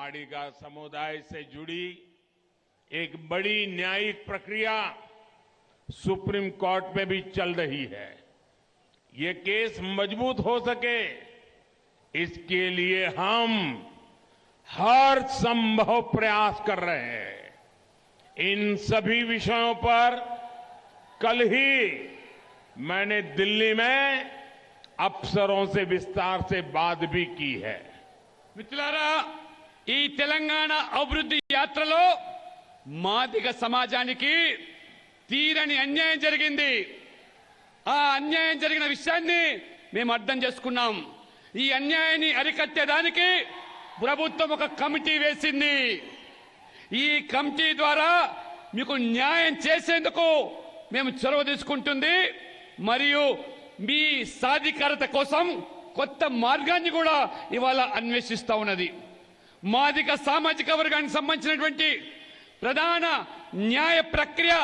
माड़ीगा समुदाय से जुड़ी एक बड़ी न्यायिक प्रक्रिया सुप्रीम कोर्ट में भी चल रही है। ये केस मजबूत हो सके इसके लिए हम हर संभव प्रयास कर रहे हैं। इन सभी विषयों पर कल ही मैंने दिल्ली में अफसरों से विस्तार से बात भी की है। మిత్రులారా ఈ తెలంగాణ అభివృద్ధి యాత్రలో మాదిగ సమాజానికి తీరని అన్యాయం జరిగింది. ఆ అన్యాయం జరిగిన విషయాన్ని మేము అర్థం చేసుకున్నాం. ఈ అన్యాయాన్ని అరికట్టేదానికి ప్రభుత్వం ఒక కమిటీ వేసింది. ఈ కమిటీ ద్వారా మీకు న్యాయం చేసేందుకు మేము చొరవ తీసుకుంటుంది మరియు మీ సాధికారత కోసం కొత్త మార్గాన్ని కూడా ఇవాళ అన్వేషిస్తా ఉన్నది. మాదిగ సామాజిక వర్గానికి సంబంధించినటువంటి ప్రధాన న్యాయ ప్రక్రియ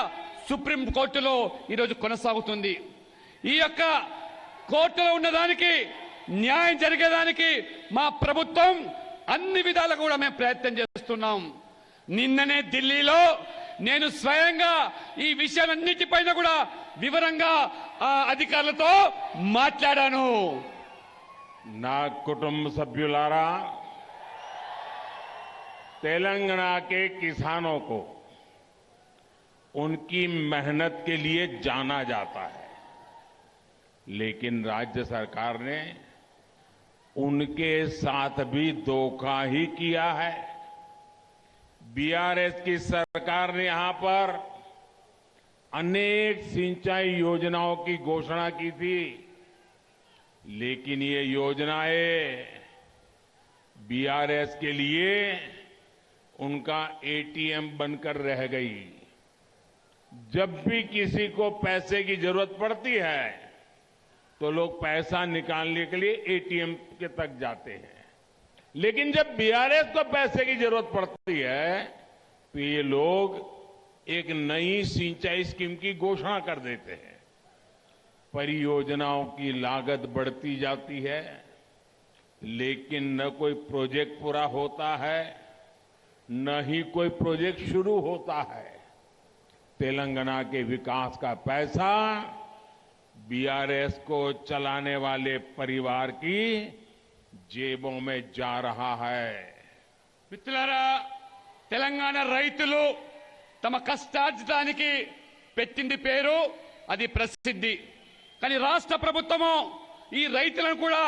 సుప్రీం కోర్టులో ఈరోజు కొనసాగుతుంది. ఈ యొక్క కోర్టులో ఉన్నదానికి న్యాయం జరిగేదానికి మా ప్రభుత్వం అన్ని విధాలుగా కూడా మేము ప్రయత్నం చేస్తున్నాం. నిన్ననే ఢిల్లీలో నేను స్వయంగా ఈ విషయాలన్నిటిపైన కూడా వివరంగా అధికారులతో మాట్లాడాను. నా कुटुंब सभ्युलारा, तेलंगाना के किसानों को उनकी मेहनत के लिए जाना जाता है, लेकिन राज्य सरकार ने उनके साथ भी धोखा ही किया है। बीआरएस की सरकार ने यहां पर अनेक सिंचाई योजनाओं की घोषणा की थी, लेकिन ये योजनाएं बीआरएस के लिए उनका एटीएम बनकर रह गई। जब भी किसी को पैसे की जरूरत पड़ती है तो लोग पैसा निकालने के लिए एटीएम के तक जाते हैं, लेकिन जब बीआरएस को पैसे की जरूरत पड़ती है तो ये लोग एक नई सिंचाई स्कीम की घोषणा कर देते हैं। परियोजनाओं की लागत बढ़ती जाती है, लेकिन न कोई प्रोजेक्ट पूरा होता है, न ही कोई प्रोजेक्ट शुरू होता है। तेलंगाना के विकास का पैसा बीआरएस को चलाने वाले परिवार की जेबों में जा रहा है। మిత్రులారా, తెలంగాణ రైతులు తమ కష్టార్జితానికి పెట్టింది పేరు, అది ప్రసిద్ధి. కానీ రాష్ట్ర ప్రభుత్వము ఈ రైతులను కూడా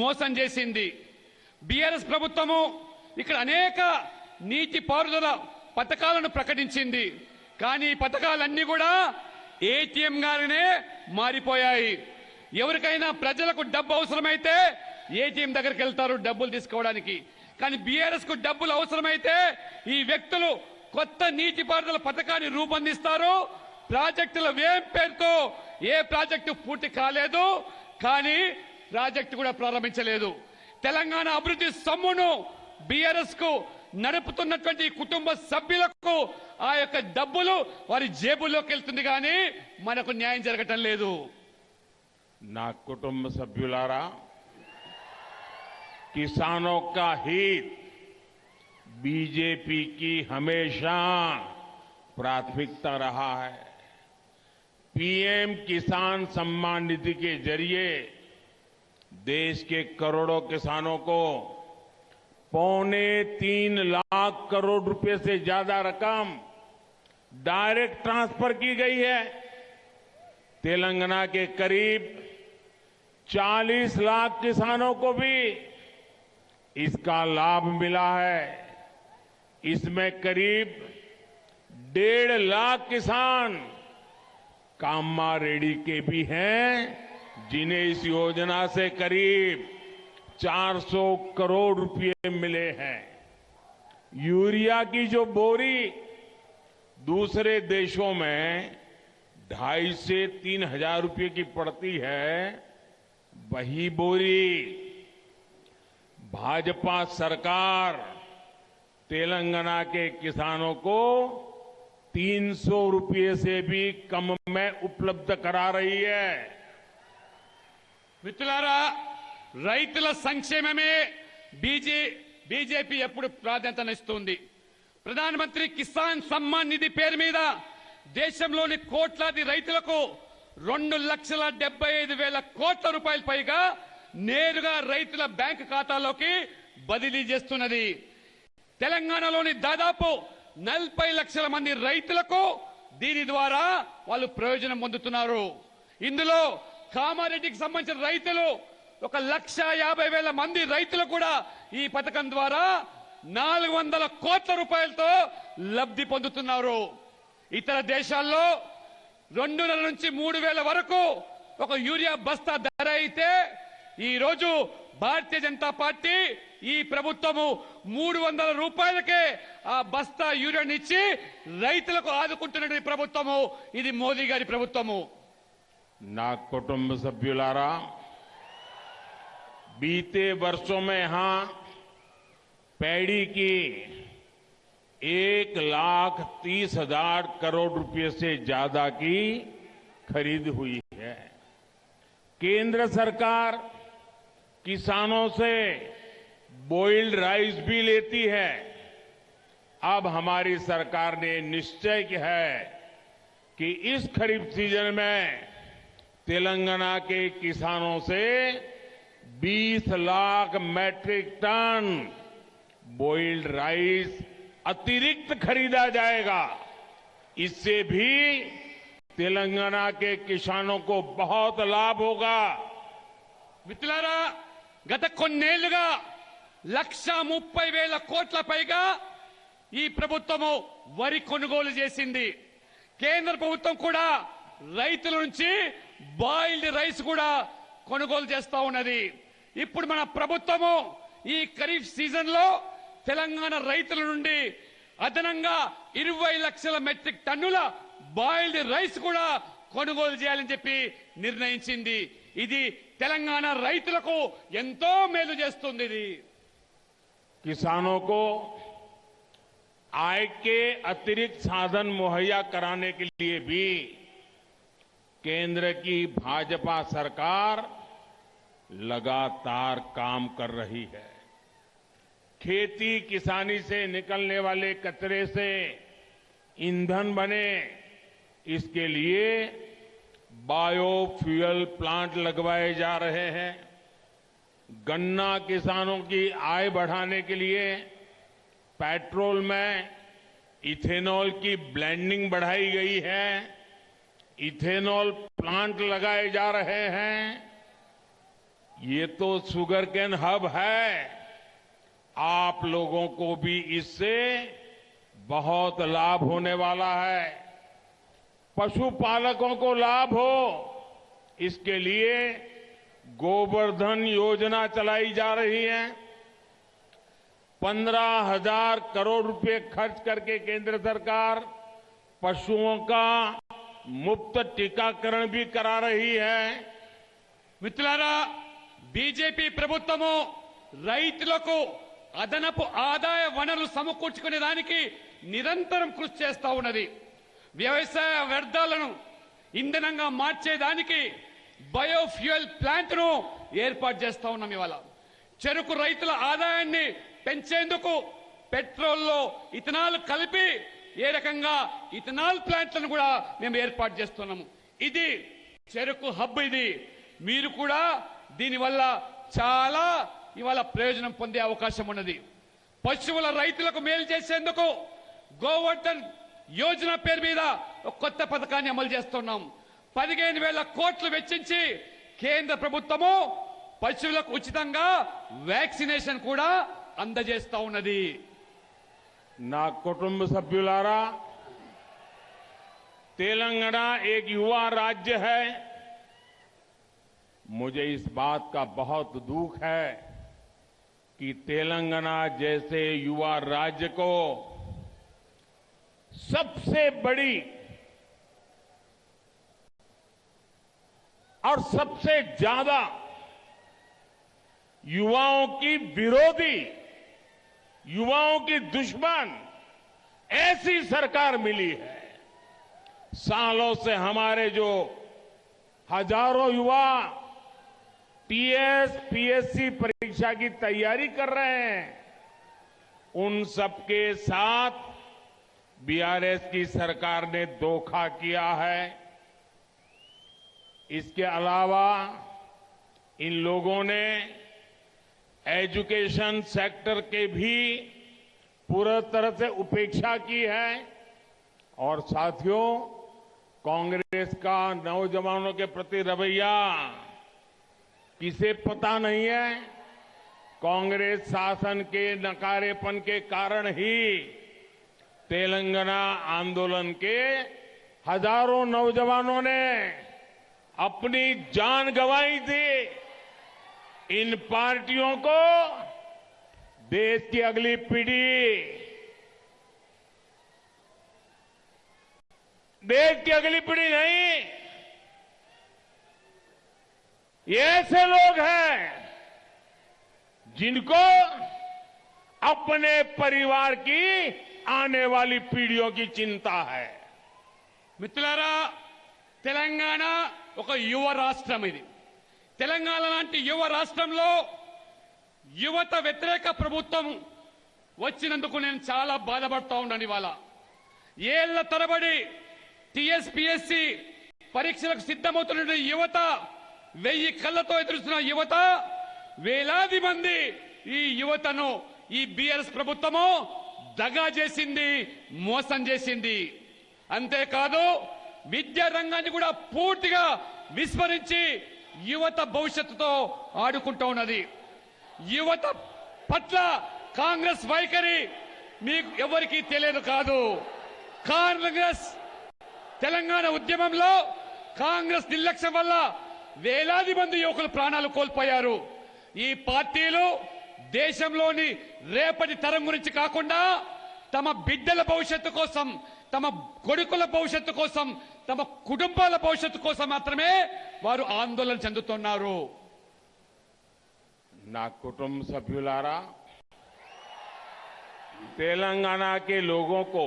మోసం చేసింది. బీఆర్ఎస్ ప్రభుత్వము ఇక్కడ అనేక నీటి పారుదల పథకాలను ప్రకటించింది. కానీ ఈ పథకాలన్నీ కూడా ఏటీఎం గానే మారిపోయాయి. ఎవరికైనా ప్రజలకు డబ్బు అవసరమైతే ఏటీఎం దగ్గరికి వెళ్తారు డబ్బులు తీసుకోవడానికి. కానీ బీఆర్ఎస్ కు డబ్బులు అవసరమైతే ఈ వ్యక్తులు కొత్త నీటిపారుదల పథకాన్ని రూపొందిస్తారు. ప్రాజెక్టుల వ్యయం పేరుతో ఏ ప్రాజెక్టు పూర్తి కాలేదు, కానీ ప్రాజెక్టు కూడా ప్రారంభించలేదు. తెలంగాణ అభివృద్ధి సొమ్మును బీఆర్ఎస్ కు నడుపుతున్నటువంటి కుటుంబ సభ్యులకు ఆ యొక్క డబ్బులు వారి జేబుల్లోకి వెళ్తుంది, కానీ మనకు న్యాయం జరగటం లేదు. నా कुटुंब सभ्युलारा, किसानों का हित बीजेपी की हमेशा प्राथमिकता रहा है। पीएम किसान सम्मान निधि के जरिए देश के करोड़ों किसानों को 3.25 लाख करोड़ रुपए से ज्यादा रकम डायरेक्ट ट्रांसफर की गई है। तेलंगाना के करीब 40 लाख किसानों को भी इसका लाभ मिला है। इसमें करीब 1.5 लाख किसान कामा रेड्डी के भी हैं, जिन्हें इस योजना से करीब 400 करोड़ रुपए मिले हैं। यूरिया की जो बोरी दूसरे देशों में 2,500 से 3,000 रुपए की पड़ती है, वही बोरी भाजपा सरकार तेलंगाना के किसानों को 300 रुपए से भी कम में उपलब्ध करा रही है। మిత్రులారా, రైతుల సంక్షేమమే బీజేపీ ఎప్పుడు ప్రాధాన్యతనిస్తుంది. ప్రధానమంత్రి కిసాన్ సమ్మాన్ నిధి పేరు మీద దేశంలోని కోట్లాది రైతులకు 2,75,000 కోట్ల రూపాయల పైగా నేరుగా రైతుల బ్యాంకు ఖాతాలోకి బదిలీ చేస్తున్నది. తెలంగాణలోని దాదాపు 40 లక్షల మంది రైతులకు దీని ద్వారా వాళ్ళు ప్రయోజనం పొందుతున్నారు. ఇందులో కామారెడ్డికి సంబంధించిన రైతులు 1,50,000 మంది రైతులు కూడా ఈ పథకం ద్వారా 400 కోట్ల రూపాయలతో లబ్ధి పొందుతున్నారు. ఇతర దేశాల్లో 2,000 నుంచి 3,000 వరకు ఒక యూరియా బస్తా ధర అయితే ఈ రోజు భారతీయ జనతా పార్టీ ఈ ప్రభుత్వము 300 రూపాయలకే ఆ బస్తా యూరియానిచ్చి రైతులకు ఆదుకుంటున్న ప్రభుత్వము ఇది మోదీ గారి ప్రభుత్వము. ना कुटुंब सभ्युलारा, बीते वर्षों में यहां पैडी की 1,30,000 करोड़ रुपए से ज्यादा की खरीद हुई है. केंद्र सरकार किसानों से बॉइल्ड राइस भी लेती है. अब हमारी सरकार ने निश्चय किया है कि इस खरीफ सीजन में तेलंगाना के किसानों से 20 lakh metric tonne boiled rice अतिरिक्त खरीदा जाएगा. इससे भी तेलंगाना के किसानों को बहुत लाभ होगा. మిత్రులారా, గత కొన్నేళ్లుగా 1,30,000 కోట్ల పైగా ఈ ప్రభుత్వము వరి కొనుగోలు చేసింది. కేంద్ర ప్రభుత్వం కూడా రైతుల నుంచి బాయిల్డ్ రైస్ కూడా కొనుగోలు చేస్తా ఉన్నది. ఇప్పుడు మన ప్రభుత్వము ఈ ఖరీఫ్ సీజన్ లో తెలంగాణ రైతుల నుండి అదనంగా 20 లక్షల మెట్రిక్ టన్నుల బాయిల్డ్ రైస్ కూడా కొనుగోలు చేయాలని చెప్పి నిర్ణయించింది. ఇది తెలంగాణ రైతులకు ఎంతో మేలు చేస్తుంది. ఇది किसानों को आय के अतिरिक्त साधन मुहैया कराने के लिए भी केंद्र की भाजपा सरकार लगातार काम कर रही है. खेती किसानी से निकलने वाले कचरे से ईंधन बने, इसके लिए बायोफ्यूल प्लांट लगवाए जा रहे हैं. गन्ना किसानों की आय बढ़ाने के लिए पेट्रोल में इथेनॉल की ब्लेंडिंग बढ़ाई गई है. इथेनॉल प्लांट लगाए जा रहे हैं. ये तो शुगर केन हब है. आप लोगों को भी इससे बहुत लाभ होने वाला है. पशुपालकों को लाभ हो, इसके लिए गोवर्धन योजना चलाई जा रही है. 15,000 करोड़ रुपए खर्च करके केंद्र सरकार पशुओं का मुफ्त टीकाकरण भी करा रही है. మిత్రులారా, బీజేపీ ప్రభుత్వము రైతులకు అదనపు ఆదాయ వనరులు సమకూర్చుకునే దానికి నిరంతరం కృషి చేస్తా ఉన్నది. వ్యవసాయ వ్యర్థాలను ఇంధనంగా మార్చేదానికి బయోఫ్యూయల్ ప్లాంట్ ను ఏర్పాటు చేస్తా ఉన్నాం. ఇవాళ చెరుకు రైతుల ఆదాయాన్ని పెంచేందుకు పెట్రోల్లో ఇథనాల్ కలిపి ఏ రకంగా ఇథనాల్ ప్లాంట్లను కూడా మేము ఏర్పాటు చేస్తున్నాము. ఇది చెరుకు హబ్. ఇది మీరు కూడా దీనివల్ల చాలా ఇవాళ ప్రయోజనం పొందే అవకాశం ఉన్నది. పశువుల రైతులకు మేలు చేసేందుకు గోవర్ధన్ యోజన పేరు మీద ఒక కొత్త పథకాన్ని అమలు చేస్తున్నాం. 15,000 కోట్లు వెచ్చించి కేంద్ర ప్రభుత్వము పశువులకు ఉచితంగా వ్యాక్సినేషన్ కూడా అందజేస్తా ఉన్నది. ना कुटुंब सभ्युलारा, तेलंगाना एक युवा राज्य है. मुझे इस बात का बहुत दुख है कि तेलंगाना जैसे युवा राज्य को सबसे बड़ी और सबसे ज्यादा युवाओं की विरोधी, युवाओं की दुश्मन ऐसी सरकार मिली है. सालों से हमारे जो हजारों युवा टीएस, पीएससी परीक्षा की तैयारी कर रहे हैं, उन सबके साथ बीआरएस की सरकार ने धोखा किया है। इसके अलावा इन लोगों ने एजुकेशन सेक्टर के भी पूरी तरह से उपेक्षा की है। और साथियों, कांग्रेस का नौजवानों के प्रति रवैया किसे पता नहीं है। कांग्रेस शासन के नकारेपन के कारण ही तेलंगाना आंदोलन के हजारों नौजवानों ने अपनी जान गंवाई थी। इन पार्टियों को देश की अगली पीढ़ी नहीं, ये ऐसे लोग हैं जिनको अपने परिवार की आने वाली पीढ़ियों की चिंता है। మిత్రులారా, తెలంగాణ ఒక యువ రాష్ట్రం. ఇది తెలంగాణ లాంటి యువ రాష్ట్రంలో యువత వ్యతిరేక ప్రభుత్వం వచ్చినందుకు నేను చాలా బాధపడతా ఉన్నాను. ఇవాళ ఏళ్ల తరబడి టీఎస్పీఎస్సీ పరీక్షలకు సిద్ధమవుతున్న యువత, 1000 కళ్ళతో ఎదురుస్తున్న యువత, వేలాది మంది ఈ యువతను ఈ బీఆర్ఎస్ ప్రభుత్వము దగా చేసింది, మోసం చేసింది. అంతేకాదు విద్యా రంగాన్ని కూడా పూర్తిగా విస్మరించి యువత భవిష్యత్తుతో ఆడుకుంటూ ఉన్నది. యువత పట్ల కాంగ్రెస్ వైఖరి మీకు ఎవరికీ తెలియదు కాదు. కాంగ్రెస్ తెలంగాణ ఉద్యమంలో కాంగ్రెస్ నిర్లక్ష్యం వల్ల వేలాది మంది యువకులు ప్రాణాలు కోల్పోయారు. ఈ పార్టీలు దేశంలోని రేపటి తరం గురించి కాకుండా తమ బిడ్డల భవిష్యత్తు కోసం, తమ కొడుకుల భవిష్యత్తు కోసం, తమ కుటుంబాల భవిష్యత్తు కోసం మాత్రమే వారు ఆందోళన చెందుతున్నారు. ना कुटुंब सभ्युलारा, तेलंगाना के लोगों को,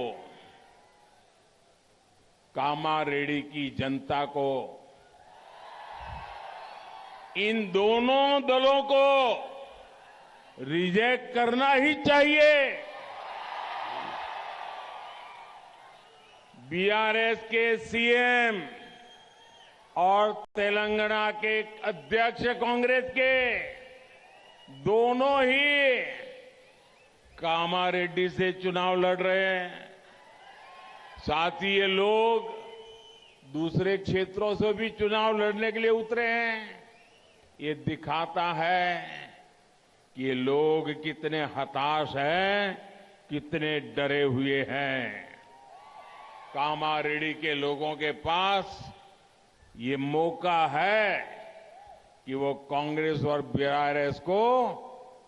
कामारेड्डी की जनता को, इन दोनों दलों को रिजेक्ट करना ही चाहिए। बीआरएस के सीएम और तेलंगाना के अध्यक्ष कांग्रेस के दोनों ही कामारेड्डी से चुनाव लड़ रहे हैं। साथ ही ये लोग दूसरे क्षेत्रों से भी चुनाव लड़ने के लिए उतरे हैं। ये दिखाता है कि ये लोग कितने हताश हैं, कितने डरे हुए हैं। कामारेड्डी के लोगों के पास ये मौका है कि वो कांग्रेस और बीआरएस को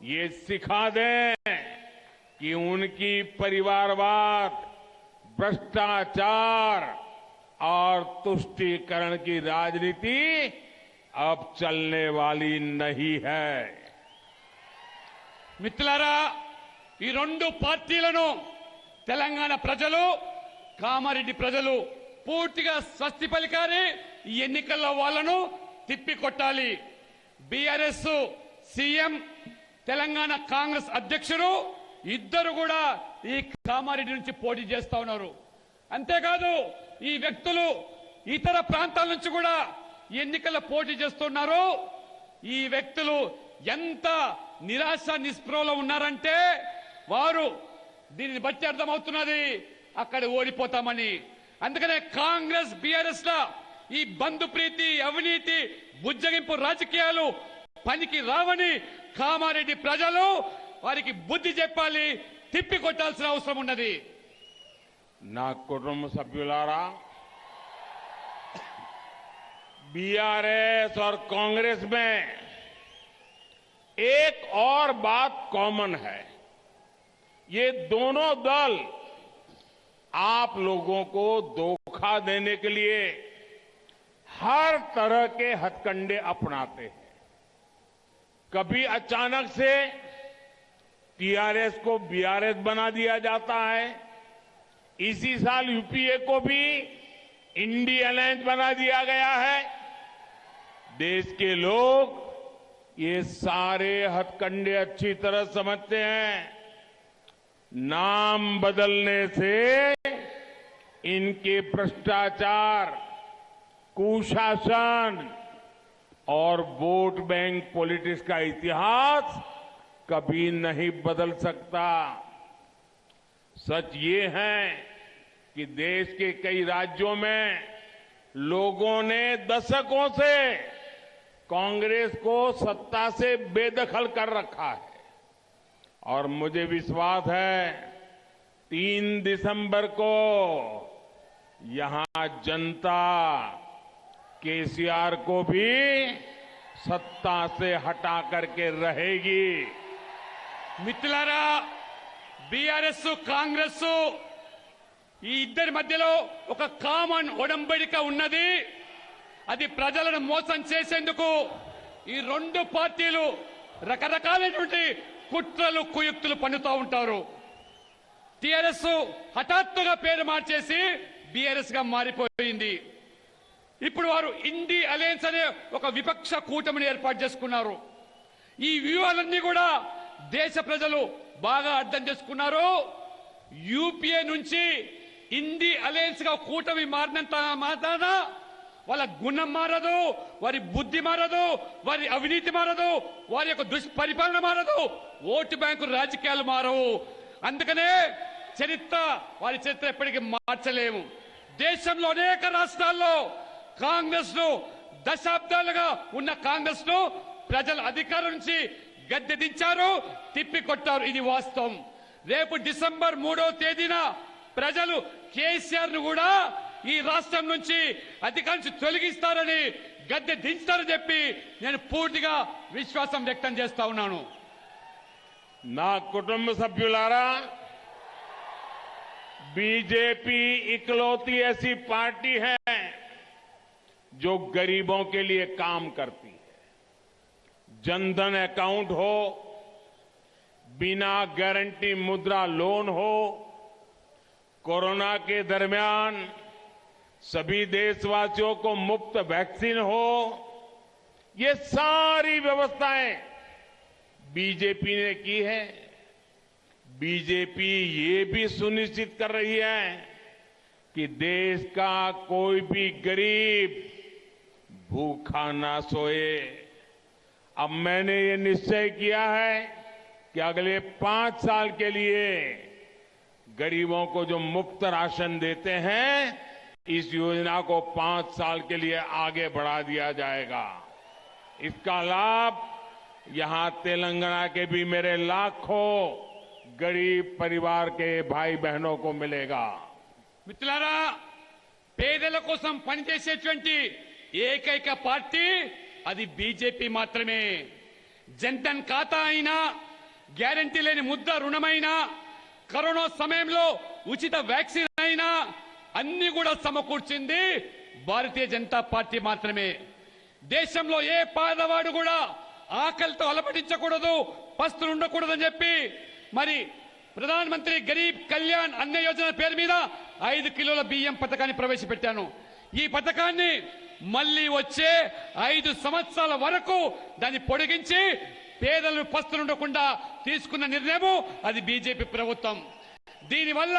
ये सिखा दें कि उनकी परिवारवाद, भ्रष्टाचार और तुष्टीकरण की राजनीति अब चलने वाली नहीं है। మిత్రులారా, ఈ రెండు పార్టీలను తెలంగాణ ప్రజలు, కామారెడ్డి ప్రజలు పూర్తిగా స్వస్తి పలికారి. ఈ ఎన్నికల్లో వాళ్ళను తిప్పికొట్టాలి. బీఆర్ఎస్ సీఎం, తెలంగాణ కాంగ్రెస్ అధ్యక్షుడు ఇద్దరు కూడా ఈ కామారెడ్డి నుంచి పోటీ చేస్తా ఉన్నారు. అంతేకాదు ఈ వ్యక్తులు ఇతర ప్రాంతాల నుంచి కూడా ఎన్నికల్లో పోటీ చేస్తున్నారు. ఈ వ్యక్తులు ఎంత నిరాశ నిస్పృహలో ఉన్నారంటే వారు దీనిని బట్టి అర్థమవుతున్నది అక్కడ ఓడిపోతామని. అందుకనే కాంగ్రెస్ బీఆర్ఎస్ ల ఈ బంధు ప్రీతి, అవినీతి, బుజ్జగింపు రాజకీయాలు పనికి రావని కామారెడ్డి ప్రజలు వారికి బుద్ధి చెప్పాలి, తిప్పి కొట్టాల్సిన అవసరం ఉన్నది. నా కుటుంబ సభ్యులారా, बीआरएस और कांग्रेस में एक और बात कॉमन है। ये दोनों दल आप लोगों को धोखा देने के लिए हर तरह के हथकंडे अपनाते हैं। कभी अचानक से टीआरएस को बीआरएस बना दिया जाता है। इसी साल यूपीए को भी इंडी अलायंस बना दिया गया है। देश के लोग ये सारे हथकंडे अच्छी तरह समझते हैं। नाम बदलने से इनके भ्रष्टाचार, कुशासन और वोट बैंक पॉलिटिक्स का इतिहास कभी नहीं बदल सकता। सच ये है कि देश के कई राज्यों में लोगों ने दशकों से कांग्रेस को सत्ता से बेदखल कर रखा है और मुझे विश्वास है 3 दिसंबर को यहां जनता केसीआर को भी सत्ता से हटा करके रहेगी। మిత్రులారా బీఆర్ఎస్ కాంగ్రెస్ ఈ ఇద్దరి మధ్యలో ఒక కామన్ ఒడంబడిక ఉన్నది. అది ప్రజలను మోసం చేసేందుకు ఈ రెండు పార్టీలు రకరకాలైనటువంటి కుట్రలు కుయుక్తులు పన్నుతూ ఉంటారు. టీఆర్ఎస్ హఠాత్తుగా పేరు మార్చేసి బీఆర్ఎస్ గా మారిపోయింది. ఇప్పుడు వారు ఇండి అలయన్స్ అనే ఒక విపక్ష కూటమిని ఏర్పాటు చేసుకున్నారు. ఈ వ్యూహాలన్నీ కూడా దేశ ప్రజలు బాగా అర్థం చేసుకున్నారు. యూపీఏ నుంచి ఇండి అలయన్స్ గా కూటమి మారినంత మాత్రాన వాళ్ళ గుణం మారదు, వారి బుద్ధి మారదు, వారి అవినీతి మారదు, వారి యొక్క దుష్పరిపాలన మారదు, ఓటు బ్యాంకు రాజకీయాలు మారవు. అందుకనే వారి చరిత్ర ఎప్పటికీ మార్చలేము. దేశంలో అనేక రాష్ట్రాల్లో కాంగ్రెస్ ను దశాబ్దాలుగా ఉన్న కాంగ్రెస్ ను ప్రజల అధికారం నుంచి గద్దె దించారు, తిప్పికొట్టారు. ఇది వాస్తవం. రేపు డిసెంబర్ 3వ తేదీన ప్రజలు కేసీఆర్ ను కూడా ఈ రాష్ట్రం నుంచి అధికారం నుంచి తొలగిస్తారని, గద్దె దించుతారని చెప్పి నేను పూర్తిగా విశ్వాసం వ్యక్తం చేస్తా ఉన్నాను. నా కుటుంబ సభ్యులారా, बीजेपी इकलौती ऐसी पार्टी है जो गरीबों के लिए काम करती है. जनधन अकाउंट हो, बिना गारंटी मुद्रा लोन हो, कोरोना के दरमियान सभी देशवासियों को मुफ्त वैक्सीन हो, ये सारी व्यवस्थाएं बीजेपी ने की है. बीजेपी ये भी सुनिश्चित कर रही है कि देश का कोई भी गरीब भूखा ना सोए. अब मैंने ये निश्चय किया है कि अगले 5 साल के लिए गरीबों को जो मुफ्त राशन देते हैं, इस योजना को 5 साल के लिए आगे बढ़ा दिया जाएगा. इसका लाभ यहां तेलंगाना के भी मेरे लाखों गरीब परिवार के भाई बहनों को मिलेगा. మిత్రులారా, పేదల కోసం పనిచేసేటువంటి ఏకైక పార్టీ అది బీజేపీ మాత్రమే. జన్ధన్ ఖాతా అయినా, గ్యారంటీ లేని ముద్ర రుణమైనా, కరోనా సమయంలో ఉచిత వ్యాక్సిన్ అయినా అన్ని కూడా సమకూర్చింది భారతీయ జనతా పార్టీ మాత్రమే. దేశంలో ఏ పేదవాడు కూడా ఆకలితో అలమటించకూడదు, పస్తులు ఉండకూడదని చెప్పి మరి ప్రధానమంత్రి గరీబ్ కళ్యాణ్ అన్న యోజన పేరు మీద 5 కిలోల బియ్యం పథకాన్ని ప్రవేశపెట్టాను. ఈ పథకాన్ని మళ్లీ వచ్చే 5 సంవత్సరాల వరకు దాన్ని పొడిగించి పేదలను పస్తులు ఉండకుండా తీసుకున్న నిర్ణయం అది బీజేపీ ప్రభుత్వం. దీనివల్ల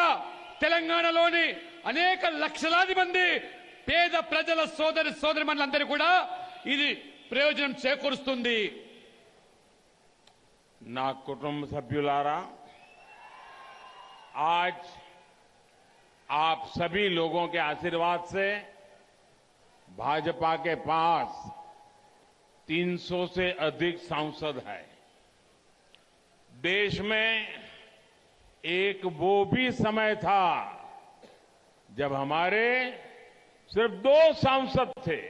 తెలంగాణలోని అనేక లక్షలాది మంది పేద ప్రజల సోదరిమణులందరూ కూడా ఇది ప్రయోజనం చేకూరుస్తుంది. ना कुटुंब सभ्युलारा, आज आप सभी लोगों के आशीर्वाद से भाजपा के पास 300 से अधिक सांसद है. देश में एक वो भी समय था जब हमारे सिर्फ 2 सांसद थे,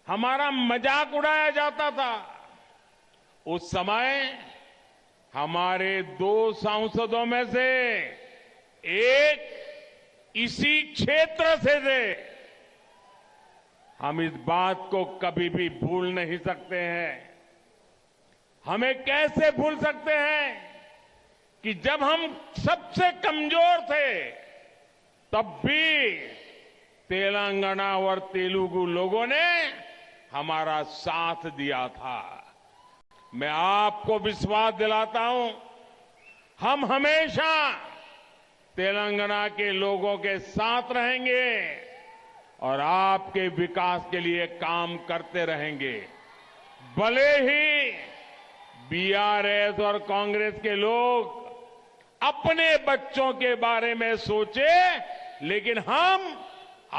हमारा मजाक उड़ाया जाता था. उस समय हमारे 2 सांसदों में से एक इसी क्षेत्र से थे. हम इस बात को कभी भी भूल नहीं सकते हैं. हमें कैसे भूल सकते हैं कि जब हम सबसे कमजोर थे तब भी तेलंगाना और तेलुगु लोगों ने हमारा साथ दिया था. मैं आपको विश्वास दिलाता हूं, हम हमेशा तेलंगाना के लोगों के साथ रहेंगे और आपके विकास के लिए काम करते रहेंगे। भले ही बीआरएस और कांग्रेस के लोग अपने बच्चों के बारे में सोचे, लेकिन हम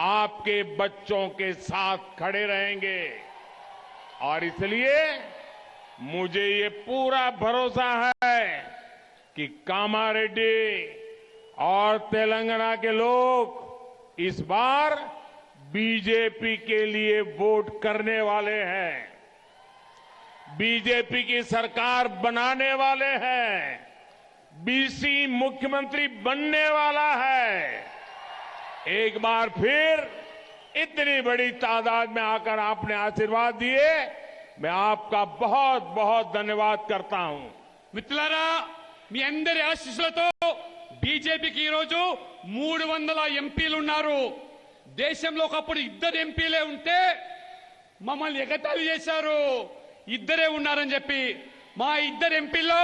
आपके बच्चों के साथ खड़े रहेंगे। और इसलिए मुझे ये पूरा भरोसा है कि कामारेड्डी और तेलंगाना के लोग इस बार बीजेपी के लिए वोट करने वाले हैं, बीजेपी की सरकार बनाने वाले हैं, बीसी मुख्यमंत्री बनने वाला है। एक बार फिर इतनी बड़ी तादाद में आकर आपने आशीर्वाद दिए, मैं आपका बहुत बहुत धन्यवाद करता हूं। మిత్రులారా, మీ అందరి ఆశీస్సులతో బీజేపీకి ఈ రోజు 300 ఎంపీలు ఉన్నారు. దేశంలో ఒకప్పుడు 2 ఎంపీలే ఉంటే మమ్మల్ని ఎగతాళి చేశారు. 2 ఉన్నారని చెప్పి. మా 2 ఎంపీల్లో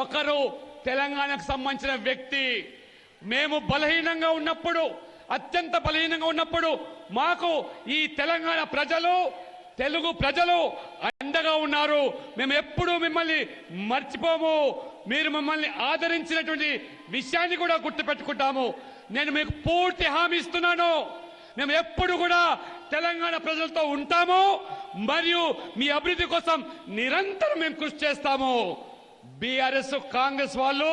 ఒకరు తెలంగాణకు సంబంధించిన వ్యక్తి. మేము బలహీనంగా ఉన్నప్పుడు, అత్యంత బలహీనంగా ఉన్నప్పుడు మాకు ఈ తెలంగాణ ప్రజలు, తెలుగు ప్రజలు అండగా ఉన్నారు. మేము ఎప్పుడూ మిమ్మల్ని మర్చిపోము. మీరు మమ్మల్ని ఆదరించినటువంటి విషయాన్ని కూడా గుర్తుపెట్టుకుంటాము. నేను మీకు పూర్తి హామీ ఇస్తున్నాను. మేము ఎప్పుడు కూడా తెలంగాణ ప్రజలతో ఉంటాము మరియు మీ అభివృద్ధి కోసం నిరంతరం మేము కృషి చేస్తాము. బీఆర్ఎస్ కాంగ్రెస్ వాళ్ళు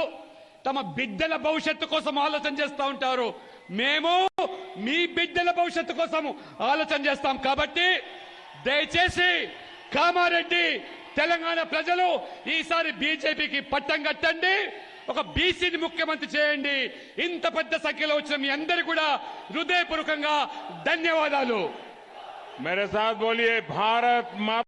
తమ బిడ్డల భవిష్యత్తు కోసం ఆలోచన చేస్తూ ఉంటారు. మేము మీ బిడ్డల భవిష్యత్తు కోసం ఆలోచన చేస్తాం. కాబట్టి దయచేసి కామారెడ్డి తెలంగాణ ప్రజలు ఈసారి బీజేపీకి పట్టం కట్టండి. ఒక బీసీని ముఖ్యమంత్రి చేయండి. ఇంత పెద్ద సంఖ్యలో వచ్చిన మీ అందరికీ కూడా హృదయపూర్వకంగా ధన్యవాదాలు. मेरे साथ बोलिए भारत माता।